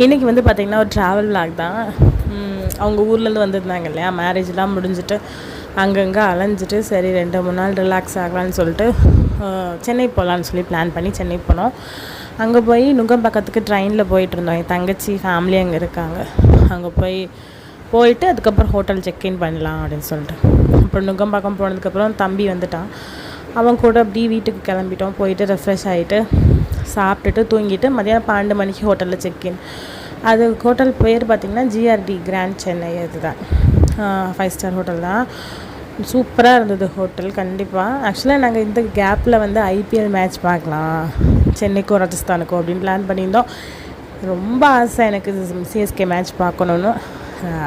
இன்றைக்கி வந்து பார்த்திங்கன்னா ஒரு ட்ராவல் vlog தான். அவங்க ஊர்லேருந்து வந்திருந்தாங்க இல்லையா, மேரேஜ்லாம் முடிஞ்சிட்டு அங்கங்கே அலைஞ்சிட்டு சரி 2-3 நாள் ரிலாக்ஸ் ஆகலான்னு சொல்லிட்டு சென்னை போகலான்னு சொல்லி பிளான் பண்ணி சென்னை போனோம். அங்கே போய் நுங்கம்பாக்கத்துக்கு ட்ரெயினில் போயிட்டுருந்தோம். என் தங்கச்சி ஃபேமிலி அங்கே இருக்காங்க. அங்கே போயிட்டு அதுக்கப்புறம் ஹோட்டல் செக்இன் பண்ணலாம் அப்படின்னு சொல்லிட்டு அப்புறம் நுங்கம்பாக்கம் போனதுக்கப்புறம் தம்பி வந்துட்டான். அவன் கூட அப்படி வீட்டுக்கு கிளம்பிட்டோம். போயிட்டு ரெஃப்ரெஷ் ஆகிட்டு சாப்பிட்டுட்டு தூங்கிட்டு மதியானம் 12 மணிக்கு ஹோட்டலில் செக்இன். அது ஹோட்டல் பேர் பார்த்திங்கன்னா GRD கிராண்ட் சென்னை. அதுதான் 5 ஸ்டார் ஹோட்டல் தான். சூப்பராக இருந்தது ஹோட்டல். கண்டிப்பாக ஆக்சுவலாக நாங்கள் இந்த கேப்பில் வந்து IPL மேட்ச் பார்க்கலாம் சென்னைக்கும் ராஜஸ்தானுக்கும் அப்படின்னு பிளான் பண்ணியிருந்தோம். ரொம்ப ஆசை எனக்கு CSK மேட்ச் பார்க்கணுன்னு.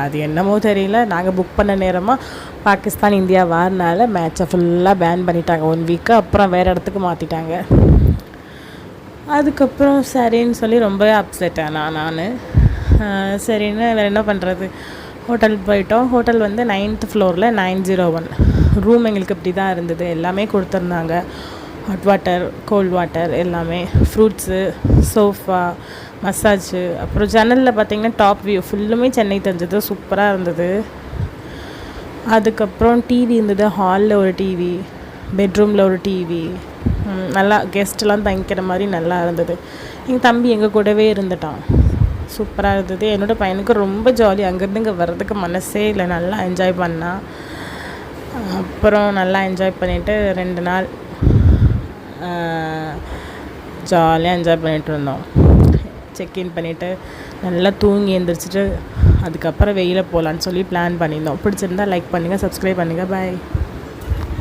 அது என்னமோ தெரியல, நாங்கள் புக் பண்ண நேரமாக பாகிஸ்தான் இந்தியா வாரினால மேட்சை ஃபுல்லாக பேன் பண்ணிட்டாங்க 1 வீக்கு. அப்புறம் வேறு இடத்துக்கு மாற்றிட்டாங்க. அதுக்கப்புறம் சரின்னு சொல்லி ரொம்ப அப்செட் நான். சரின்னு வேறு என்ன பண்ணுறது, ஹோட்டல் போயிட்டோம். ஹோட்டல் வந்து 9th ஃப்ளோரில் 901 ரூம். எங்களுக்கு இப்படி தான் இருந்தது. எல்லாமே கொடுத்துருந்தாங்க, ஹாட் வாட்டர், கோல்ட் வாட்டர், எல்லாமே, ஃப்ரூட்ஸு, சோஃபா, மசாஜு. அப்புறம் ஜன்னலில் பார்த்திங்கன்னா டாப் வியூ ஃபுல்லுமே சென்னை தெரிஞ்சது. சூப்பராக இருந்தது. அதுக்கப்புறம் டிவி இருந்தது. ஹாலில் ஒரு டிவி, பெட்ரூமில் ஒரு டிவி. நல்லா கெஸ்ட்லாம் தங்கிக்கிற மாதிரி நல்லா இருந்தது. எங்கள் தம்பி எங்கள் கூடவே இருந்துட்டான். சூப்பராக இருந்தது. என்னோடய பையனுக்கு ரொம்ப ஜாலி. அங்கேருந்து இங்கே வர்றதுக்கு மனசே இல்லை. நல்லா என்ஜாய் பண்ணான். அப்புறம் நல்லா என்ஜாய் பண்ணிவிட்டு 2 நாள் ஜாலியாக என்ஜாய் பண்ணிகிட்டு இருந்தோம். செக்இன் பண்ணிவிட்டு நல்லா தூங்கி எழுந்திரிச்சிட்டு அதுக்கப்புறம் வெயில போகலான்னு சொல்லி பிளான் பண்ணியிருந்தோம். பிடிச்சிருந்தா லைக் பண்ணுங்கள், சப்ஸ்கிரைப் பண்ணுங்கள். பாய்.